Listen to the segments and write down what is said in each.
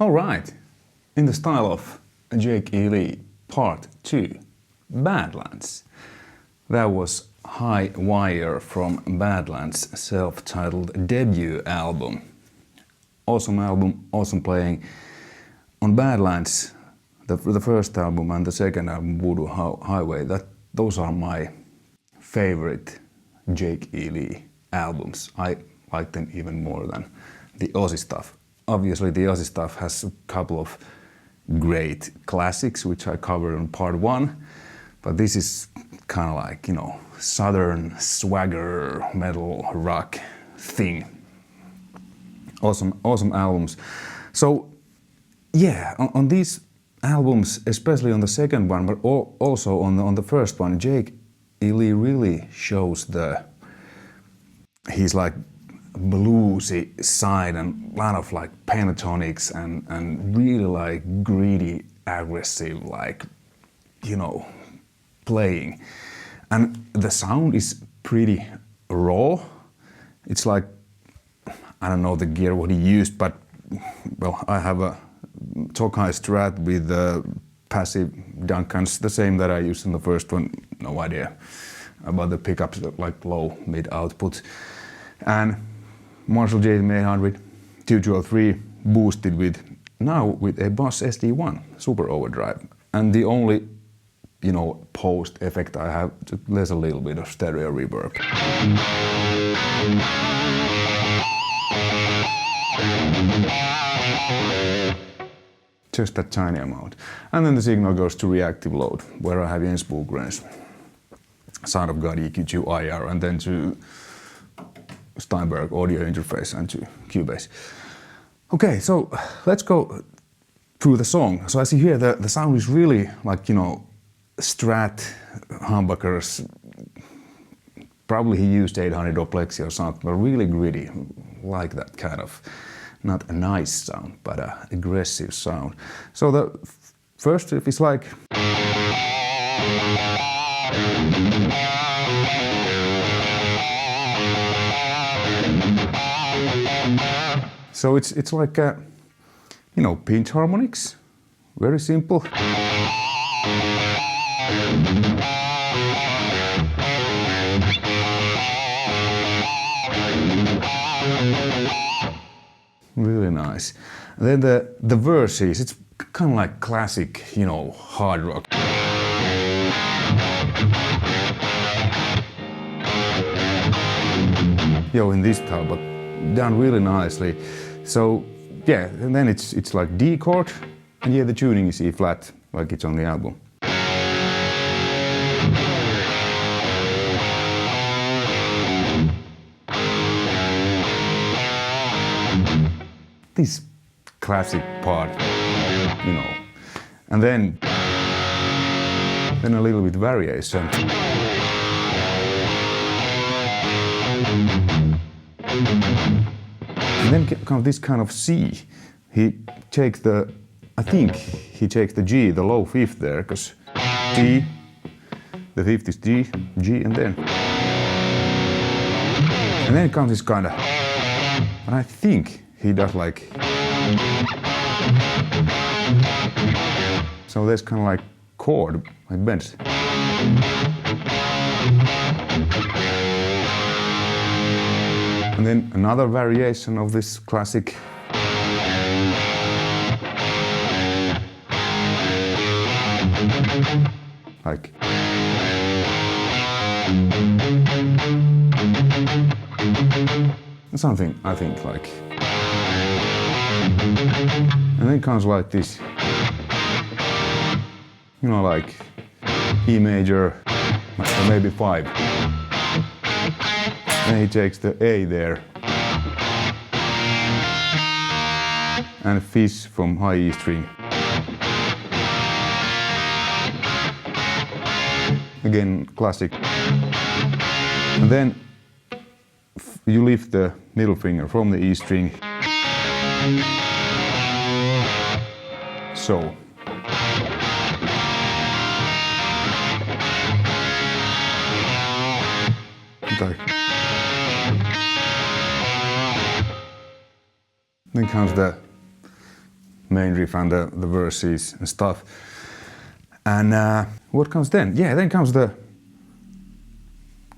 All right, in the style of Jake E. Lee, Part 2, Badlands. That was High Wire from Badlands' self-titled debut album. Awesome album, awesome playing. On Badlands, the first album and the second album, Voodoo Highway, those are my favorite Jake E. Lee albums. I like them even more than the Aussie stuff. Obviously, the Aussie stuff has a couple of great classics, which I covered in Part 1, but this is kind of like, you know, southern swagger metal rock thing. Awesome albums. So yeah, on these albums, especially on the second one, but also on the first one, Jake E. Lee really shows he's like bluesy side and a lot of like pentatonics and really like greedy, aggressive, like, you know, playing. And the sound is pretty raw. It's like, I don't know the gear what he used, but well, I have a Tokai Strat with passive Duncans, the same that I used in the first one. No idea about the pickups, like low mid output. And Marshall JM800 203 boosted with a Boss SD1 Super Overdrive. And the only, you know, post effect I have, there's a little bit of stereo reverb. Just that tiny amount. And then the signal goes to reactive load, where I have Jens Bogren's Sound of God EQ2 IR, and then to Steinberg audio interface and to Cubase. Okay, so let's go through the song. So as you hear, the sound is really like, you know, Strat, humbuckers. Probably he used 800 or Plexi or something, but really gritty, like that kind of, not a nice sound, but an aggressive sound. So the first riff is like, so it's like, you know, pinch harmonics, very simple. Really nice. And then the verses, it's kind of like classic, you know, hard rock. Yo, in this style, but done really nicely. So yeah, and then it's like D chord, and yeah, the tuning is E flat, like it's on the album. This classic part, you know, and then a little bit variation. And then comes this kind of C. He takes I think he takes the G, the low fifth there, because G, the fifth is G, and then it comes this kind of, and I think he does like, so there's kind of like chord, like bends. And then another variation of this classic. Like. Something, I think, like. And then comes like this, you know, like E major, or maybe 5. And he takes the A there and Fish from high E string. Again, classic. And then you lift the middle finger from the E string. So. Okay. Then comes the main riff and the verses and stuff. And what comes then? Yeah, then comes the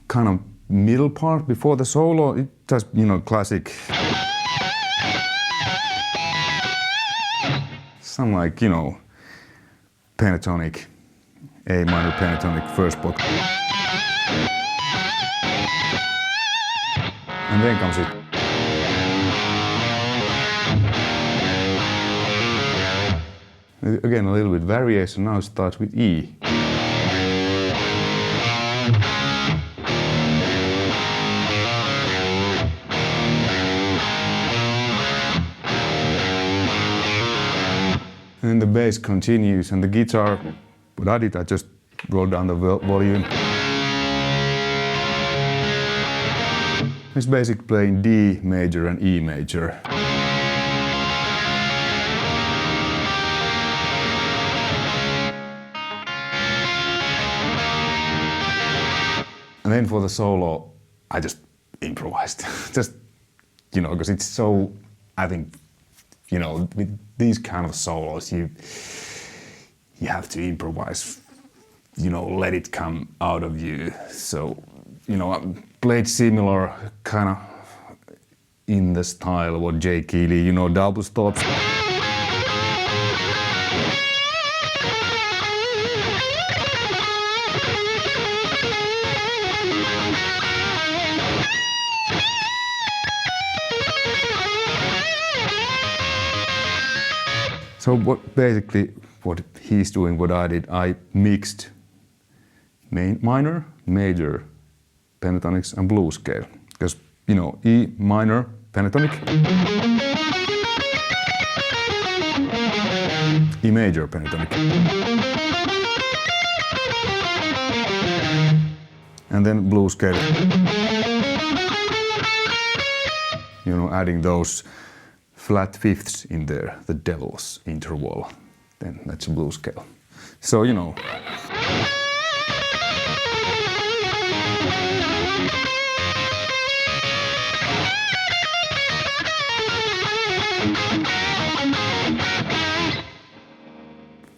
kind of middle part before the solo. It does, you know, classic. Some like, you know, pentatonic, A minor pentatonic first block. And then comes it. Again, a little bit variation. Now it starts with E. And the bass continues, and the guitar, what I did, I just rolled down the volume. It's basically playing D major and E major. And then for the solo, I just improvised. Just, you know, because it's so, I think, you know, with these kind of solos, you have to improvise, you know, let it come out of you. So, you know, I played similar kind of in the style of what Jake Keeley, you know, double stops. So basically what he's doing, what I did, I mixed minor, major, pentatonics and blues scale. Because, you know, E minor, pentatonic, E major, pentatonic. And then blues scale. You know, adding those flat fifths in there, the devil's interval, then that's a blues scale. So, you know.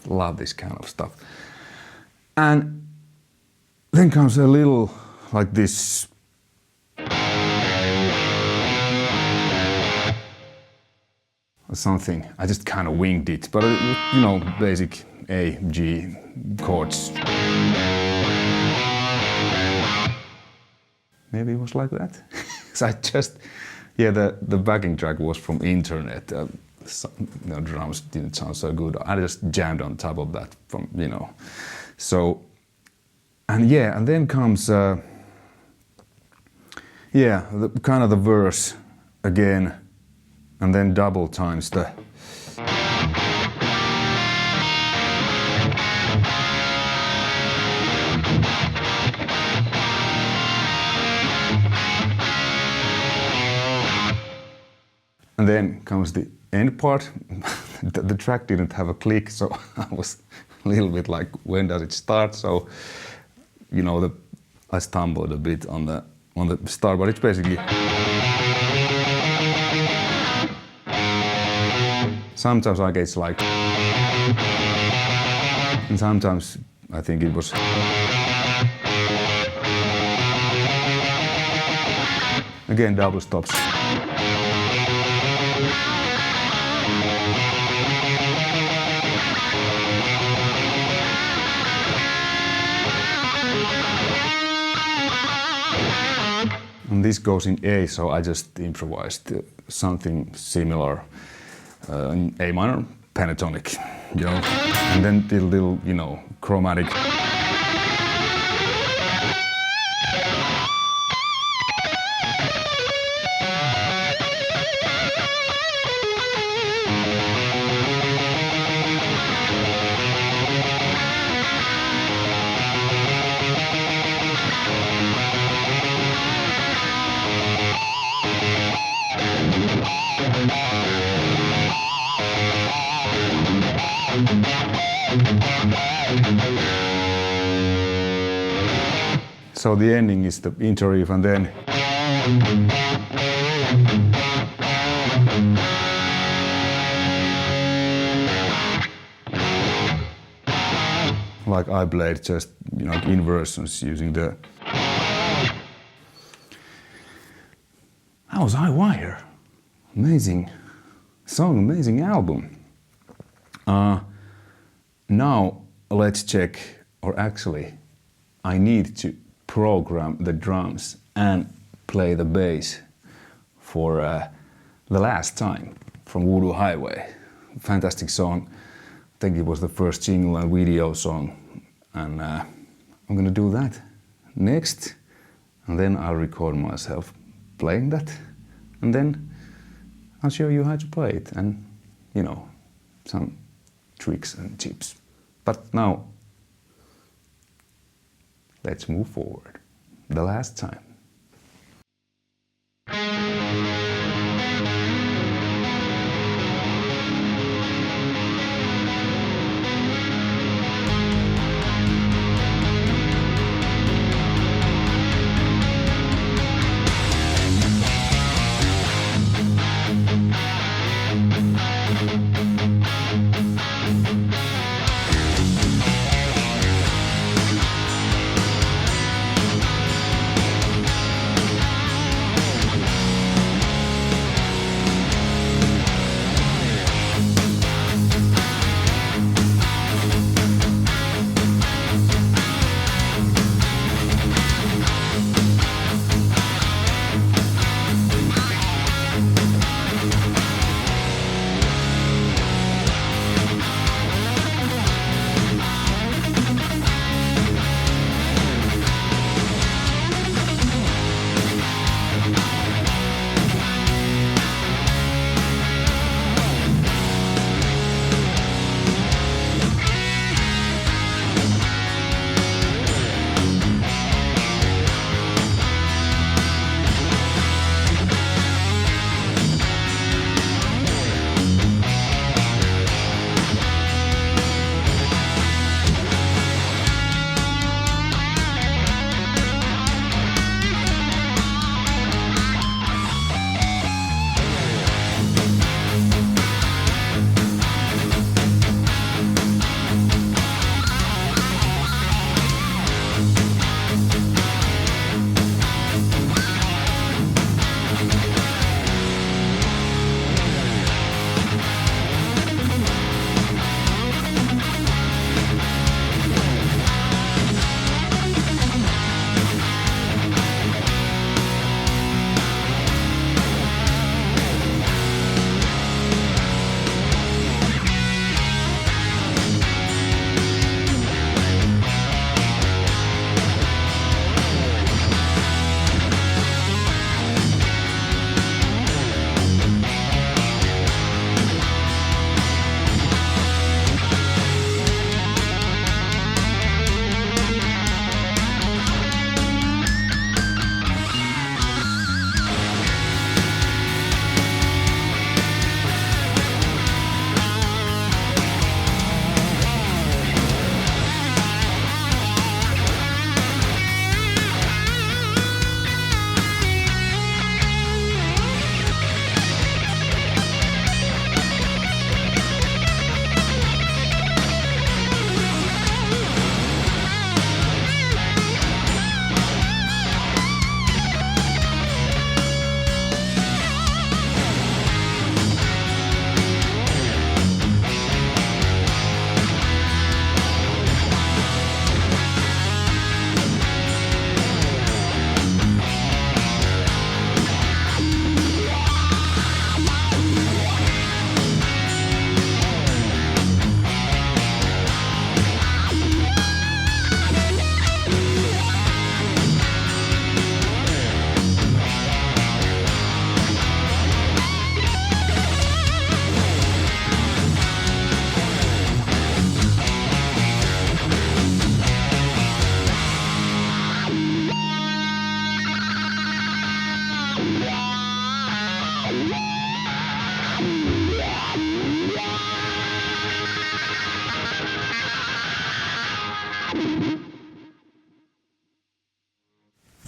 Love this kind of stuff. And then comes a little like this. Something, I just kind of winged it, but you know, basic A, G chords. Maybe it was like that. So I just, yeah, the backing track was from internet. The drums didn't sound so good. I just jammed on top of that from, you know. So, and yeah, and then comes, yeah, kind of the verse again. And then double times the. And then comes the end part. The track didn't have a click, so I was a little bit like, when does it start? So, you know, I stumbled a bit on the start, but it's basically. Sometimes I guess like, and sometimes I think it was. Again, double stops. And this goes in A, so I just improvised something similar. In A minor, pentatonic, you know, and then the little, you know, chromatic. So the ending is the intro riff, and then like I played just, you know, inversions using the... That was High Wire. Amazing song, amazing album. Now let's check, or actually I need to program the drums and play the bass for The Last Time from Voodoo Highway. Fantastic song. I think it was the first single and video song, and I'm gonna do that next, and then I'll record myself playing that, and then I'll show you how to play it and, you know, some tricks and tips. But now, let's move forward. The Last Time.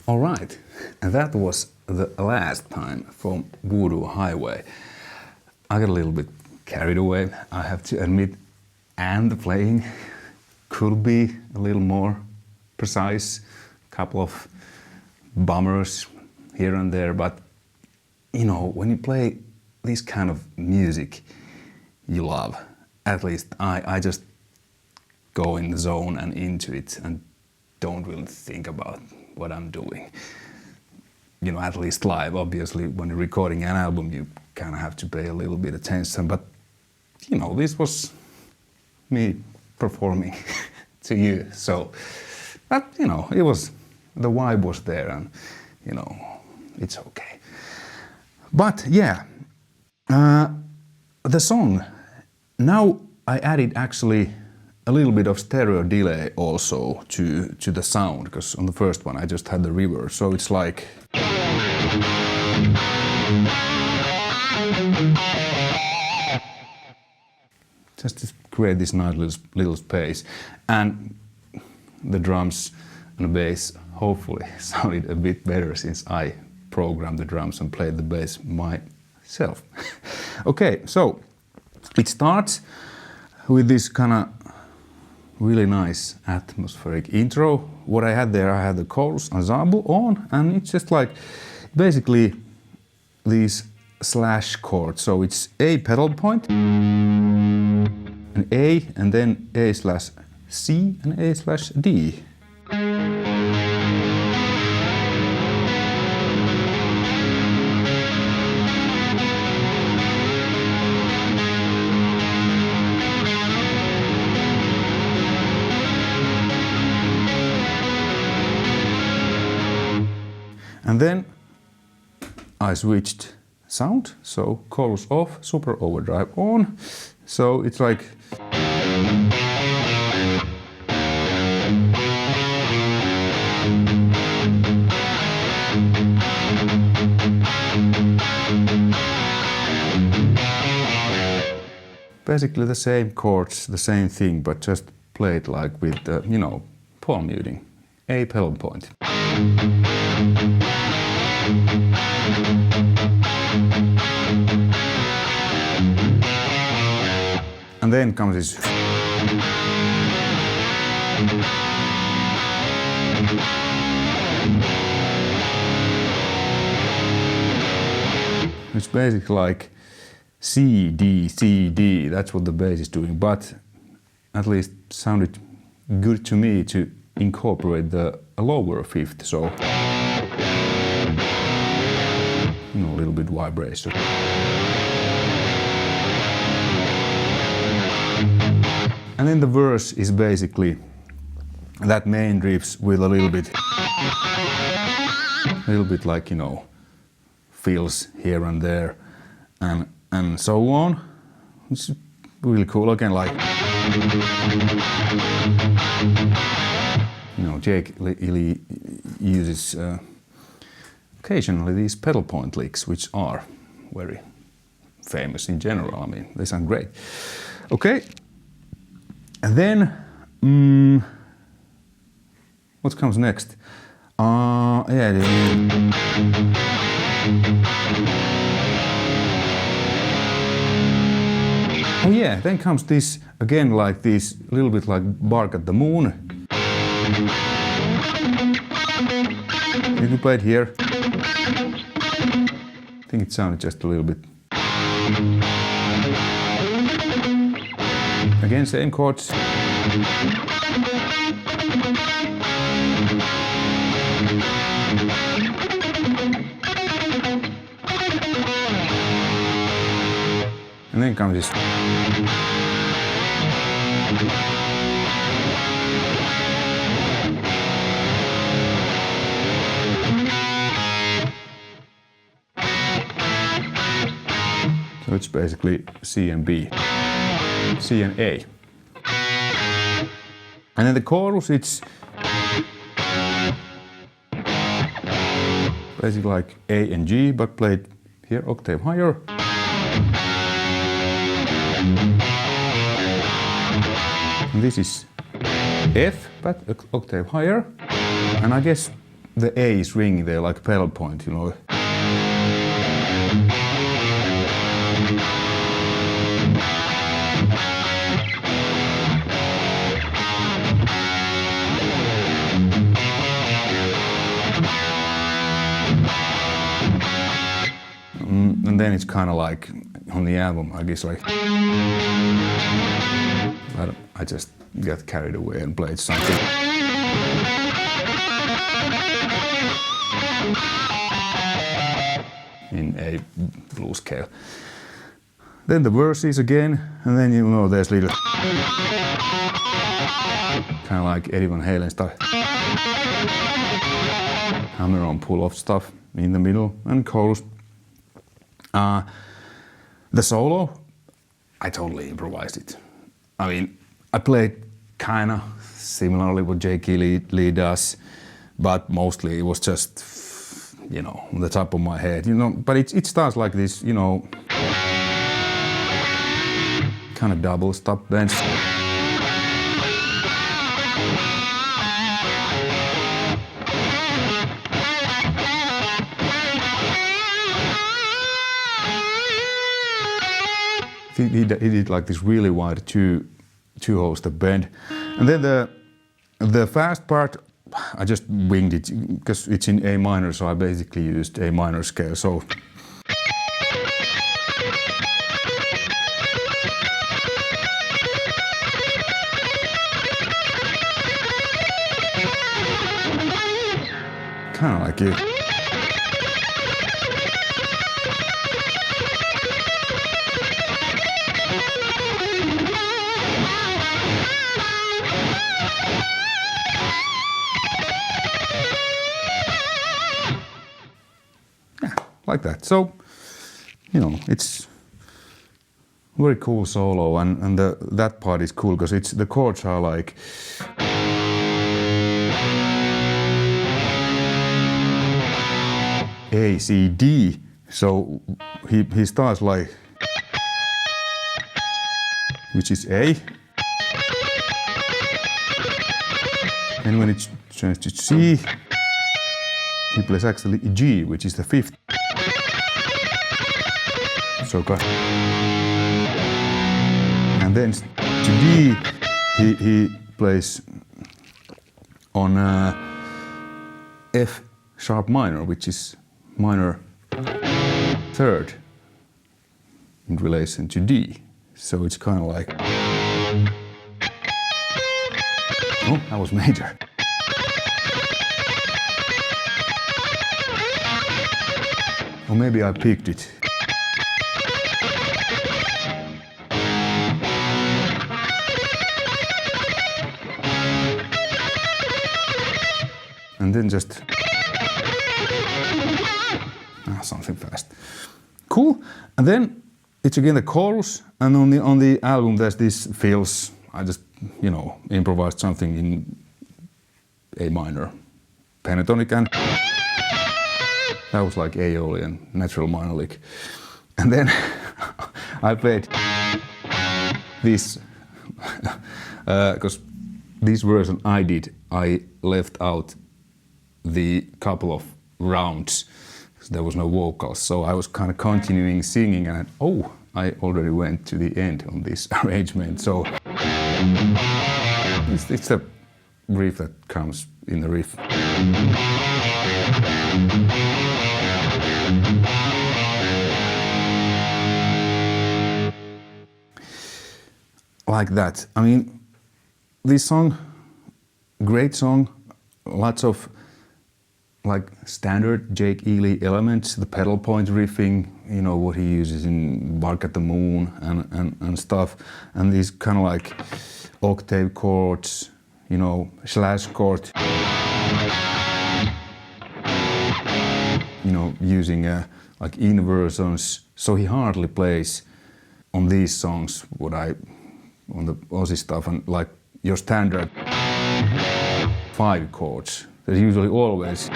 All right, and that was The Last Time from Voodoo Highway. I got a little bit carried away, I have to admit, and the playing could be a little more precise, a couple of bummers here and there, but you know, when you play this kind of music you love, at least I just go in the zone and into it and don't really think about what I'm doing. You know, at least live. Obviously, when you're recording an album, you kind of have to pay a little bit attention, but you know, this was me performing to you. So, but you know, it was, the vibe was there, and you know, it's okay. But yeah, the song, now I added actually a little bit of stereo delay also to the sound, because on the first one I just had the reverb, so it's like just to create this nice little space. And the drums and the bass hopefully sounded a bit better since I programmed the drums and played the bass myself. Okay, so it starts with this kind of really nice atmospheric intro. What I had there, I had the chorus ensemble on, and it's just like basically these slash chords. So it's A pedal point, an A, and then A slash C and A slash D. And then I switched sound, so chorus off, super overdrive on. So it's like basically the same chords, the same thing, but just played like with the, you know, palm muting, A pedal point. And then comes this. It's basically like C, D, C, D. That's what the bass is doing, but at least sounded good to me to incorporate the lower fifth, so you know, a little bit vibration. And then the verse is basically that main riffs with a little bit like, you know, fills here and there and so on. It's really cool. Again, like, you know, Jake Lee uses occasionally these pedal point licks, which are very famous in general. I mean, they sound great. Okay, and then what comes next? Yeah. Oh yeah, then comes this again, like this little bit like Bark at the Moon. You can play it here. I think it sounded just a little bit. Again, same chords. And then comes this. So it's basically C and B, C and A. And then the chorus, it's basically like A and G, but played here octave higher. And this is F, but octave higher. And I guess the A is ringing there like a pedal point, you know. And then it's kind of like on the album, I guess, like I just got carried away and played something. In a blues scale. Then the verses again, and then you know there's little kind of like Eddie Van Halen stuff. Hammer-on pull-off stuff in the middle and chorus. The solo, I totally improvised it. I mean, I played kind of similarly what Jake Lee does, but mostly it was just, you know, on the top of my head, you know. But it starts like this, you know, kind of double stop bends. He did like this really wide two-hole step bend, and then the fast part I just winged it because it's in A minor, so I basically used A minor scale. So kind of like it. Like that. So, you know, it's very cool solo, and that part is cool because it's the chords are like A, C, D. So he starts like, which is A, and when it turns to C, he plays actually G, which is the fifth. So and then to D, he plays on F sharp minor, which is minor third in relation to D. So it's kind of like, oh, that was major. Or maybe I picked it. And then just something fast. Cool. And then it's again the chorus, and on the album there's this fills. I just, you know, improvised something in A minor pentatonic, and that was like Aeolian natural minor lick. And then I played this because this version I left out the couple of rounds. There was no vocals, so I was kind of continuing singing, and oh, I already went to the end on this arrangement. So it's the riff that comes in the riff. Like that. I mean, this song, great song, lots of like standard Jake Ely elements, the pedal point riffing, you know, what he uses in Bark at the Moon and stuff, and these kind of like octave chords, you know, slash chord, you know, using like inversions. So he hardly plays on these songs on the Aussie stuff, and like your standard 5 chords. There's usually always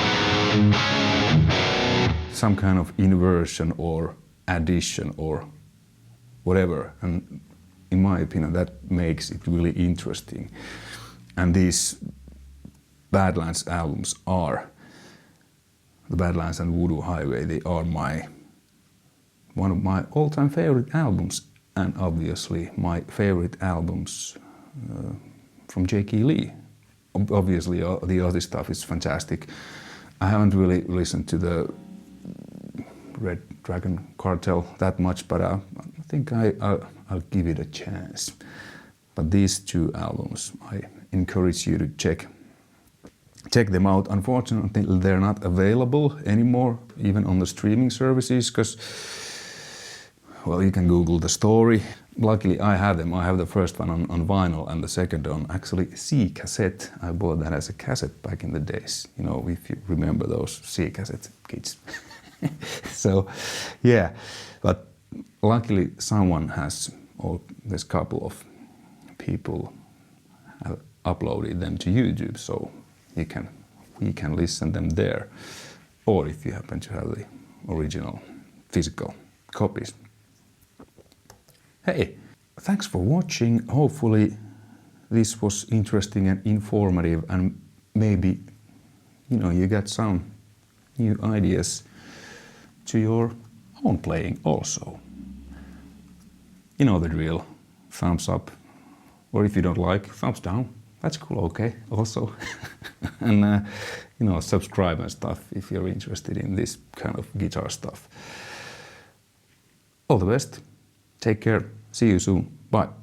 some kind of inversion or addition or whatever, and in my opinion that makes it really interesting. And these Badlands albums are, the Badlands and Voodoo Highway, they are one of my all-time favorite albums, and obviously my favorite albums from Jake Ely. Obviously, the other stuff is fantastic. I haven't really listened to the Red Dragon Cartel that much, but I think I'll give it a chance. But these two albums, I encourage you to check them out. Unfortunately, they're not available anymore, even on the streaming services, because, well, you can Google the story. Luckily, I have them. I have the first one on vinyl and the second on actually C cassette. I bought that as a cassette back in the days. You know, if you remember those C cassette kids. So, yeah. But luckily, someone has, or there's a couple of people have uploaded them to YouTube, so we can listen them there. Or if you happen to have the original physical copies. Hey, thanks for watching. Hopefully this was interesting and informative, and maybe, you know, you got some new ideas to your own playing also. You know the drill. Thumbs up, or if you don't like, thumbs down. That's cool, okay, also. And, you know, subscribe and stuff if you're interested in this kind of guitar stuff. All the best. Take care. See you soon. Bye.